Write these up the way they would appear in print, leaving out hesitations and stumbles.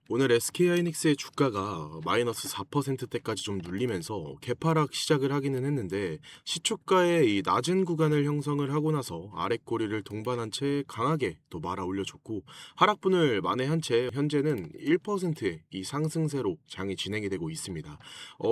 오늘 SK하이닉스의 주가가 마이너스 4%대까지 좀 눌리면서 개파락 시작을 하기는 했는데 시초가의 이 낮은 구간을 형성을 하고 나서 아랫꼬리를 동반한 채 강하게 또 말아 올려줬고 하락분을 만회한 채 현재는 1%의 이 상승세로 장이 진행이 되고 있습니다.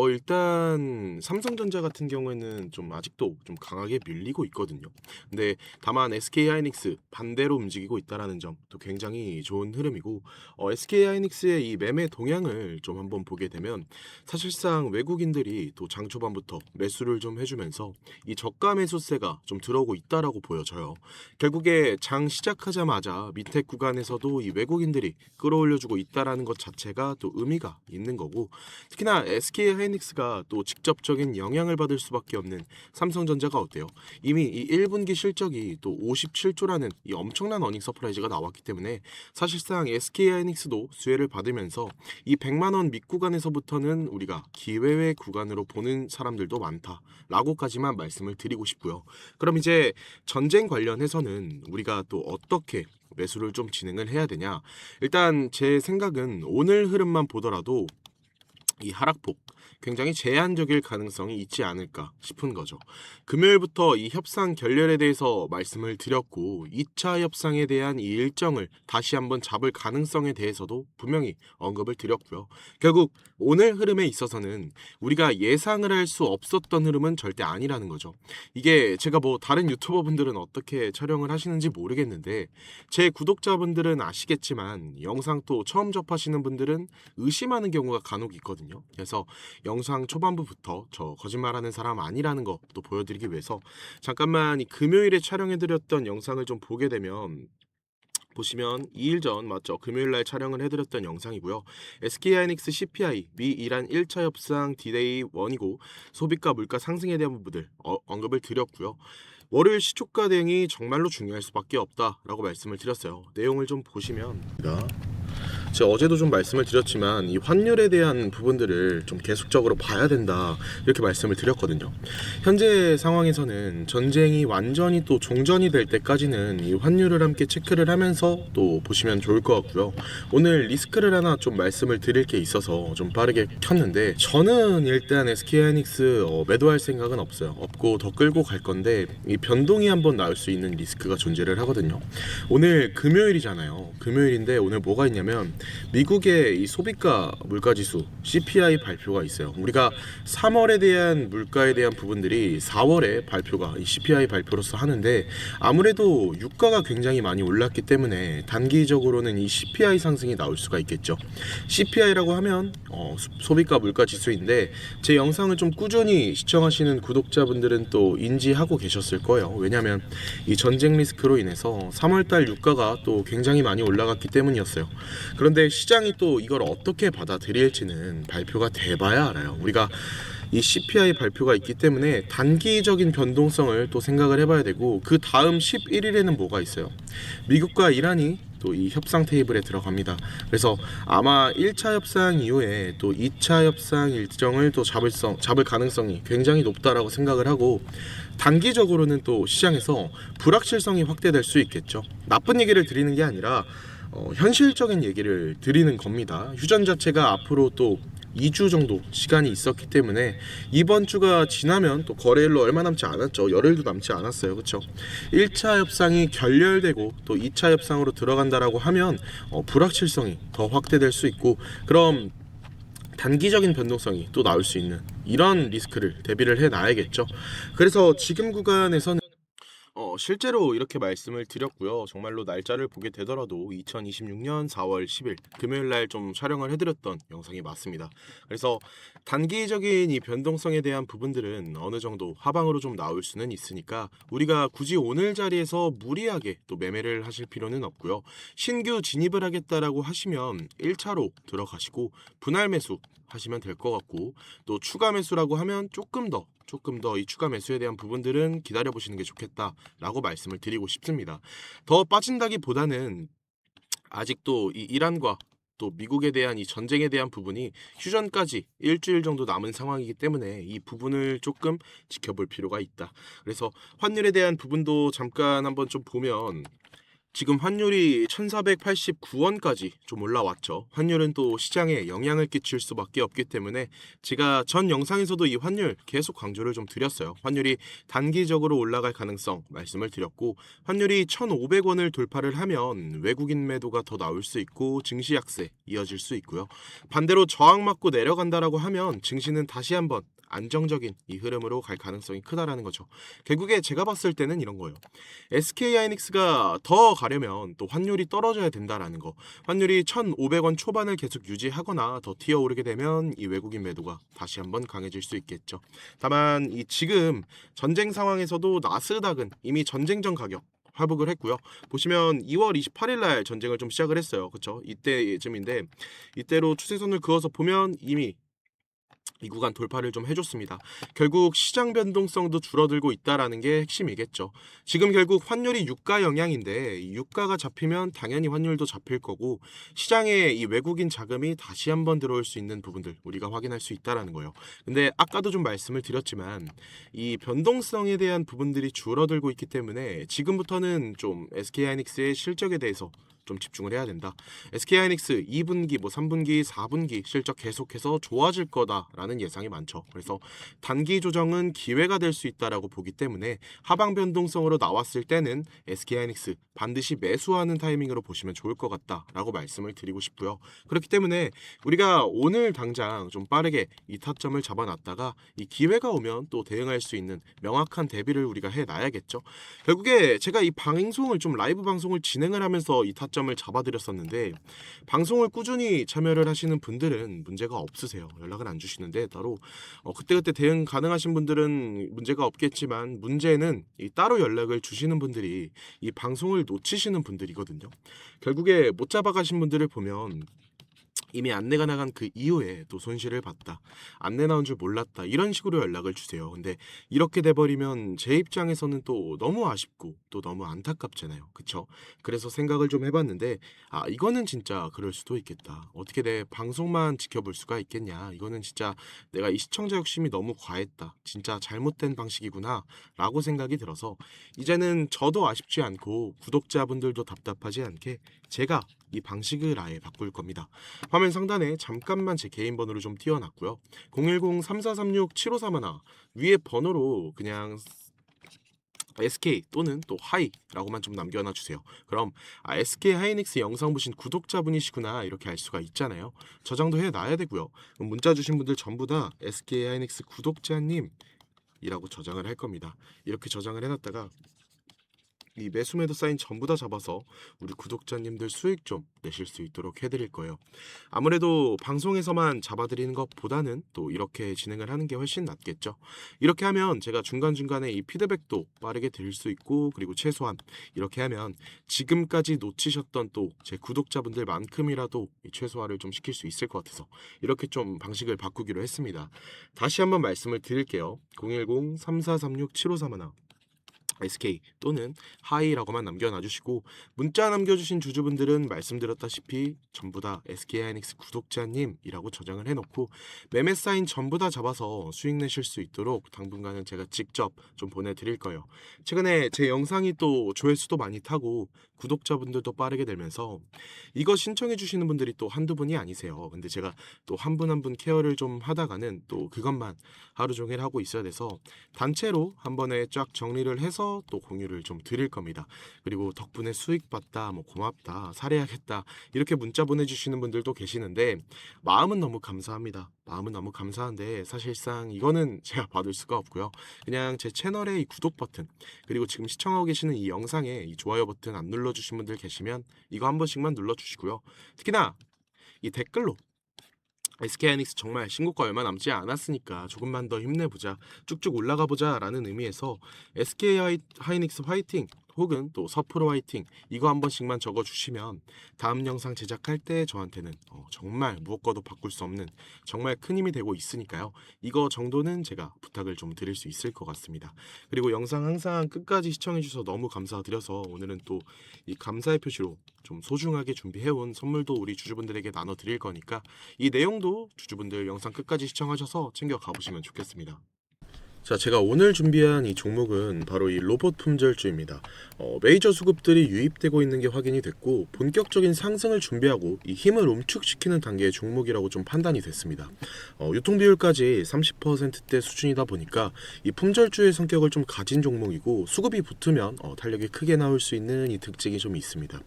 일단 삼성전자 같은 경우에는 좀 아직도 좀 강하게 밀리고 있거든요. 근데 다만 SK하이닉스 반대로 움직이고 있다라는 점 또 굉장히 좋은 흐름이고 SK하이닉스의 이 매매 동향을 좀 한번 보게 되면 사실상 외국인들이 또 장 초반부터 매수를 좀 해주면서 이 저가 매수세가 좀 들어오고 있다라고 보여져요. 결국에 장 시작하자마자 밑에 구간에서도 이 외국인들이 끌어올려주고 있다라는 것 자체가 또 의미가 있는 거고, 특히나 SK하이닉스가 또 직접적인 영향을 받을 수밖에 없는 삼성전자가 어때요? 이미 이 1분기 실적이 또 57조라는 이 엄청난 어닝 서프라이즈가 나왔기 때문에 사실상 SK하이닉스도 수혜를 받으면서 이 100만 원 밑구간에서부터는 우리가 기회의 구간으로 보는 사람들도 많다라고까지만 말씀을 드리고 싶고요. 그럼 이제 전쟁 관련해서는 우리가 또 어떻게 매수를 좀 진행을 해야 되냐? 일단 제 생각은 오늘 흐름만 보더라도 이 하락폭 굉장히 제한적일 가능성이 있지 않을까 싶은 거죠. 금요일부터 이 협상 결렬에 대해서 말씀을 드렸고 2차 협상에 대한 이 일정을 다시 한번 잡을 가능성에 대해서도 분명히 언급을 드렸고요. 결국 오늘 흐름에 있어서는 우리가 예상을 할 수 없었던 흐름은 절대 아니라는 거죠. 이게 제가 뭐 다른 유튜버 분들은 어떻게 촬영을 하시는지 모르겠는데 제 구독자분들은 아시겠지만 영상 또 처음 접하시는 분들은 의심하는 경우가 간혹 있거든요. 그래서 영상 초반부부터 저 거짓말하는 사람 아니라는 거 또 보여드리기 위해서 잠깐만 이 금요일에 촬영해드렸던 영상을 좀 보게 되면 보시면 2일 전 맞죠? 금요일 날 촬영을 해드렸던 영상이고요. SK하이닉스 CPI 미 이란 1차 협상 디데이 1이고 소비가 물가 상승에 대한 부분들 언급을 드렸고요. 월요일 시초가 대응이 정말로 중요할 수밖에 없다라고 말씀을 드렸어요. 내용을 좀 보시면 제가 어제도 좀 말씀을 드렸지만 이 환율에 대한 부분들을 좀 계속적으로 봐야 된다 이렇게 말씀을 드렸거든요. 현재 상황에서는 전쟁이 완전히 또 종전이 될 때까지는 이 환율을 함께 체크를 하면서 또 보시면 좋을 것 같고요. 오늘 리스크를 하나 좀 말씀을 드릴 게 있어서 좀 빠르게 켰는데 저는 일단 SK하이닉스 매도할 생각은 없어요. 없고 더 끌고 갈 건데 이 변동이 한번 나올 수 있는 리스크가 존재를 하거든요. 오늘 금요일이잖아요. 금요일인데 오늘 뭐가 있냐면 미국의 이 소비가 물가지수 CPI 발표가 있어요. 우리가 3월에 대한 물가에 대한 부분들이 4월에 발표가 이 CPI 발표로서 하는데 아무래도 유가가 굉장히 많이 올랐기 때문에 단기적으로는 이 CPI 상승이 나올 수가 있겠죠. CPI라고 하면 소비가 물가지수인데 제 영상을 좀 꾸준히 시청하시는 구독자분들은 또 인지하고 계셨을 거예요. 왜냐하면 이 전쟁 리스크로 인해서 3월달 유가가 또 굉장히 많이 올라갔기 때문이었어요. 그런데 시장이 또 이걸 어떻게 받아들일지는 발표가 돼봐야 알아요. 우리가 이 CPI 발표가 있기 때문에 단기적인 변동성을 또 생각을 해봐야 되고 그 다음 11일에는 뭐가 있어요. 미국과 이란이 또 이 협상 테이블에 들어갑니다. 그래서 아마 1차 협상 이후에 또 2차 협상 일정을 또 잡을 가능성이 굉장히 높다라고 생각을 하고 단기적으로는 또 시장에서 불확실성이 확대될 수 있겠죠. 나쁜 얘기를 드리는 게 아니라 현실적인 얘기를 드리는 겁니다. 휴전 자체가 앞으로 또 2주 정도 시간이 있었기 때문에 이번 주가 지나면 또 거래일로 얼마 남지 않았죠. 열흘도 남지 않았어요. 그렇죠? 1차 협상이 결렬되고 또 2차 협상으로 들어간다라고 하면 불확실성이 더 확대될 수 있고 그럼 단기적인 변동성이 또 나올 수 있는 이런 리스크를 대비를 해놔야겠죠. 그래서 지금 구간에서는 실제로 이렇게 말씀을 드렸고요. 정말로 날짜를 보게 되더라도 2026년 4월 10일 금요일 날 좀 촬영을 해드렸던 영상이 맞습니다. 그래서 단기적인 이 변동성에 대한 부분들은 어느 정도 하방으로 좀 나올 수는 있으니까 우리가 굳이 오늘 자리에서 무리하게 또 매매를 하실 필요는 없고요. 신규 진입을 하겠다라고 하시면 1차로 들어가시고 분할 매수 하시면 될 것 같고 또 추가 매수라고 하면 조금 더 이 추가 매수에 대한 부분들은 기다려 보시는 게 좋겠다라고 말씀을 드리고 싶습니다. 더 빠진다기보다는 아직도 이 이란과 또 미국에 대한 이 전쟁에 대한 부분이 휴전까지 일주일 정도 남은 상황이기 때문에 이 부분을 조금 지켜볼 필요가 있다. 그래서 환율에 대한 부분도 잠깐 한번 좀 보면 지금 환율이 1,489원까지 좀 올라왔죠. 환율은 또 시장에 영향을 끼칠 수밖에 없기 때문에 제가 전 영상에서도 이 환율 계속 강조를 좀 드렸어요. 환율이 단기적으로 올라갈 가능성 말씀을 드렸고, 환율이 1,500원을 돌파를 하면 외국인 매도가 더 나올 수 있고 증시 약세 이어질 수 있고요. 반대로 저항 맞고 내려간다라고 하면 증시는 다시 한번 안정적인 이 흐름으로 갈 가능성이 크다라는 거죠. 결국에 제가 봤을 때는 이런 거예요. SK하이닉스가 더 가려면 또 환율이 떨어져야 된다라는 거. 환율이 1,500원 초반을 계속 유지하거나 더 튀어오르게 되면 이 외국인 매도가 다시 한번 강해질 수 있겠죠. 다만 이 지금 전쟁 상황에서도 나스닥은 이미 전쟁 전 가격 회복을 했고요. 보시면 2월 28일 날 전쟁을 좀 시작을 했어요. 그렇죠? 이때쯤인데 이때로 추세선을 그어서 보면 이미 이 구간 돌파를 좀 해줬습니다. 결국 시장 변동성도 줄어들고 있다라는 게 핵심이겠죠. 지금 결국 환율이 유가 영향인데 이 유가가 잡히면 당연히 환율도 잡힐 거고 시장에 이 외국인 자금이 다시 한번 들어올 수 있는 부분들 우리가 확인할 수 있다라는 거예요. 근데 아까도 좀 말씀을 드렸지만 이 변동성에 대한 부분들이 줄어들고 있기 때문에 지금부터는 좀 SK하이닉스의 실적에 대해서 좀 집중을 해야 된다. SK하이닉스 2분기, 뭐 3분기, 4분기 실적 계속해서 좋아질 거다라는 예상이 많죠. 그래서 단기 조정은 기회가 될 수 있다라고 보기 때문에 하방 변동성으로 나왔을 때는 SK하이닉스 반드시 매수하는 타이밍으로 보시면 좋을 것 같다라고 말씀을 드리고 싶고요. 그렇기 때문에 우리가 오늘 당장 좀 빠르게 이 타점을 잡아놨다가 이 기회가 오면 또 대응할 수 있는 명확한 대비를 우리가 해놔야겠죠. 결국에 제가 이 방송을 좀 라이브 방송을 진행을 하면서 이 타점을 잡아드렸었는데 방송을 꾸준히 참여를 하시는 분들은 문제가 없으세요. 연락은 안 주시는데 따로 그때그때 대응 가능하신 분들은 문제가 없겠지만 문제는 이 따로 연락을 주시는 분들이 이 방송을 놓치시는 분들이거든요. 결국에 못 잡아가신 분들을 보면 이미 안내가 나간 그 이후에 또 손실을 봤다. 안내 나온 줄 몰랐다. 이런 식으로 연락을 주세요. 근데 이렇게 돼버리면 제 입장에서는 또 너무 아쉽고 또 너무 안타깝잖아요. 그쵸? 그래서 생각을 좀 해봤는데 이거는 진짜 그럴 수도 있겠다. 어떻게 내 방송만 지켜볼 수가 있겠냐. 이거는 진짜 내가 이 시청자 욕심이 너무 과했다. 진짜 잘못된 방식이구나 라고 생각이 들어서 이제는 저도 아쉽지 않고 구독자분들도 답답하지 않게 제가 이 방식을 아예 바꿀 겁니다. 화면 상단에 잠깐만 제 개인 번호를 좀 띄워놨고요. 010-3436-7531 위에 번호로 그냥 SK 또는 또 하이라고만 좀 남겨놔 주세요. 그럼 SK 하이닉스 영상 보신 구독자분이시구나 이렇게 알 수가 있잖아요. 저장도 해놔야 되고요. 문자 주신 분들 전부 다 SK 하이닉스 구독자님이라고 저장을 할 겁니다. 이렇게 저장을 해놨다가 이 매수매도 사인 전부 다 잡아서 우리 구독자님들 수익 좀 내실 수 있도록 해드릴 거예요. 아무래도 방송에서만 잡아드리는 것보다는 또 이렇게 진행을 하는 게 훨씬 낫겠죠. 이렇게 하면 제가 중간중간에 이 피드백도 빠르게 드릴 수 있고 그리고 최소한 이렇게 하면 지금까지 놓치셨던 또 제 구독자분들만큼이라도 이 최소화를 좀 시킬 수 있을 것 같아서 이렇게 좀 방식을 바꾸기로 했습니다. 다시 한번 말씀을 드릴게요. 010-3436-7531 SK 또는 하이라고만 남겨놔주시고 문자 남겨주신 주주분들은 말씀드렸다시피 전부 다 SK하이닉스 구독자님이라고 저장을 해놓고 매매 사인 전부 다 잡아서 수익 내실 수 있도록 당분간은 제가 직접 좀 보내드릴 거예요. 최근에 제 영상이 또 조회수도 많이 타고 구독자분들도 빠르게 되면서 이거 신청해 주시는 분들이 또 한두 분이 아니세요. 근데 제가 또 한 분 한 분 케어를 좀 하다가는 또 그것만 하루 종일 하고 있어야 돼서 단체로 한 번에 쫙 정리를 해서 또 공유를 좀 드릴 겁니다. 그리고 덕분에 수익 봤다, 뭐 고맙다, 사례하겠다 이렇게 문자 보내주시는 분들도 계시는데 마음은 너무 감사합니다. 마음은 너무 감사한데 사실상 이거는 제가 받을 수가 없고요. 그냥 제 채널의 이 구독 버튼 그리고 지금 시청하고 계시는 이 영상에 이 좋아요 버튼 안 눌러주신 분들 계시면 이거 한 번씩만 눌러주시고요. 특히나 이 댓글로 SK하이닉스 정말 신고가 얼마 남지 않았으니까 조금만 더 힘내보자, 쭉쭉 올라가 보자라는 의미에서 SK하이닉스 화이팅 혹은 또 서프로 화이팅 이거 한 번씩만 적어주시면 다음 영상 제작할 때 저한테는 정말 무엇과도 바꿀 수 없는 정말 큰 힘이 되고 있으니까요. 이거 정도는 제가 부탁을 좀 드릴 수 있을 것 같습니다. 그리고 영상 항상 끝까지 시청해주셔서 너무 감사드려서 오늘은 또 이 감사의 표시로 좀 소중하게 준비해온 선물도 우리 주주분들에게 나눠드릴 거니까 이 내용도 주주분들 영상 끝까지 시청하셔서 챙겨 가보시면 좋겠습니다. 자, 제가 오늘 준비한 이 종목은 바로 이 로봇 품절주입니다. 메이저 수급들이 유입되고 있는 게 확인이 됐고 본격적인 상승을 준비하고 이 힘을 움축시키는 단계의 종목이라고 좀 판단이 됐습니다. 유통 비율까지 30%대 수준이다 보니까 이 품절주의 성격을 좀 가진 종목이고 수급이 붙으면 탄력이 크게 나올 수 있는 이 특징이 좀 있습니다.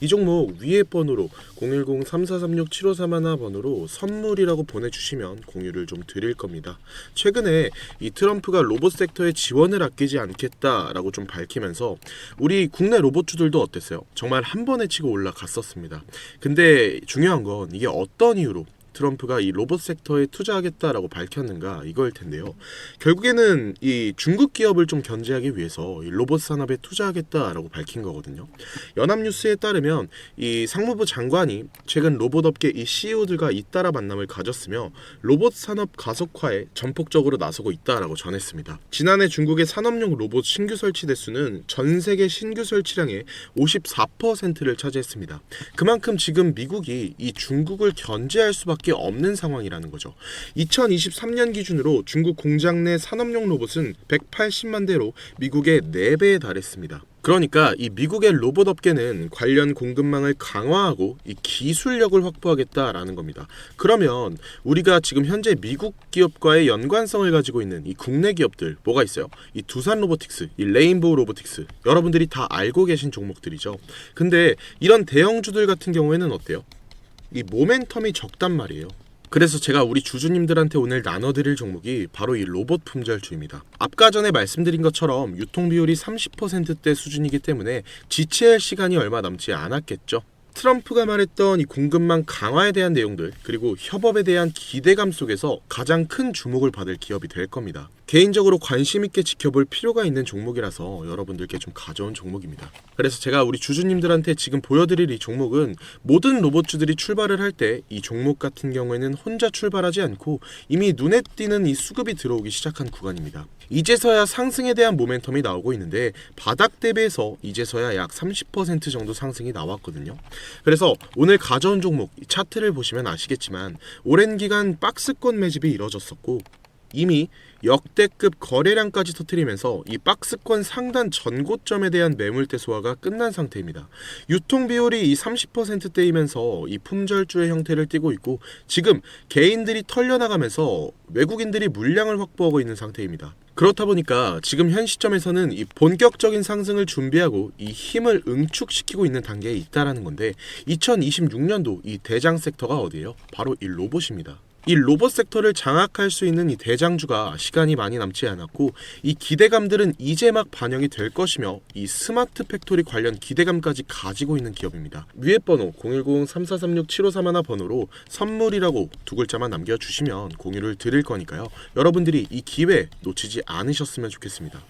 이 종목 위에 번호로 010-3436-7531 번호로 선물이라고 보내주시면 공유를 좀 드릴 겁니다. 최근에 이 트럼프가 로봇 섹터에 지원을 아끼지 않겠다라고 좀 밝히면서 우리 국내 로봇주들도 어땠어요? 정말 한 번에 치고 올라갔었습니다. 근데 중요한 건 이게 어떤 이유로 트럼프가 이 로봇 섹터에 투자하겠다라고 밝혔는가 이거일 텐데요. 결국에는 이 중국 기업을 좀 견제하기 위해서 이 로봇 산업에 투자하겠다라고 밝힌 거거든요. 연합뉴스에 따르면 이 상무부 장관이 최근 로봇 업계 이 CEO들과 잇따라 만남을 가졌으며 로봇 산업 가속화에 전폭적으로 나서고 있다라고 전했습니다. 지난해 중국의 산업용 로봇 신규 설치 대수는 전 세계 신규 설치량의 54%를 차지했습니다. 그만큼 지금 미국이 이 중국을 견제할 수밖에 없는 상황이라는 거죠. 2023년 기준으로 중국 공장 내 산업용 로봇은 180만 대로 미국의 4배에 달했습니다. 그러니까 이 미국의 로봇 업계는 관련 공급망을 강화하고 이 기술력을 확보하겠다라는 겁니다. 그러면 우리가 지금 현재 미국 기업과의 연관성을 가지고 있는 이 국내 기업들 뭐가 있어요? 이 두산 로보틱스, 이 레인보우 로보틱스 여러분들이 다 알고 계신 종목들이죠. 근데 이런 대형주들 같은 경우에는 어때요? 이 모멘텀이 적단 말이에요. 그래서 제가 우리 주주님들한테 오늘 나눠드릴 종목이 바로 이 로봇 품절주입니다. 아까 전에 말씀드린 것처럼 유통 비율이 30%대 수준이기 때문에 지체할 시간이 얼마 남지 않았겠죠. 트럼프가 말했던 이 공급망 강화에 대한 내용들 그리고 협업에 대한 기대감 속에서 가장 큰 주목을 받을 기업이 될 겁니다. 개인적으로 관심 있게 지켜볼 필요가 있는 종목이라서 여러분들께 좀 가져온 종목입니다. 그래서 제가 우리 주주님들한테 지금 보여드릴 이 종목은 모든 로봇주들이 출발을 할 때 이 종목 같은 경우에는 혼자 출발하지 않고 이미 눈에 띄는 이 수급이 들어오기 시작한 구간입니다. 이제서야 상승에 대한 모멘텀이 나오고 있는데 바닥 대비해서 이제서야 약 30% 정도 상승이 나왔거든요. 그래서 오늘 가져온 종목 차트를 보시면 아시겠지만 오랜 기간 박스권 매집이 이뤄졌었고 이미 역대급 거래량까지 터뜨리면서 이 박스권 상단 전고점에 대한 매물대 소화가 끝난 상태입니다. 유통 비율이 이 30%대이면서 이 품절주의 형태를 띠고 있고 지금 개인들이 털려나가면서 외국인들이 물량을 확보하고 있는 상태입니다. 그렇다 보니까 지금 현 시점에서는 이 본격적인 상승을 준비하고 이 힘을 응축시키고 있는 단계에 있다라는 건데 2026년도 이 대장 섹터가 어디예요? 바로 이 로봇입니다. 이 로봇 섹터를 장악할 수 있는 이 대장주가 시간이 많이 남지 않았고 이 기대감들은 이제 막 반영이 될 것이며 이 스마트 팩토리 관련 기대감까지 가지고 있는 기업입니다. 위에 번호 010-3436-7531 번호로 선물이라고 두 글자만 남겨주시면 공유를 드릴 거니까요. 여러분들이 이 기회 놓치지 않으셨으면 좋겠습니다.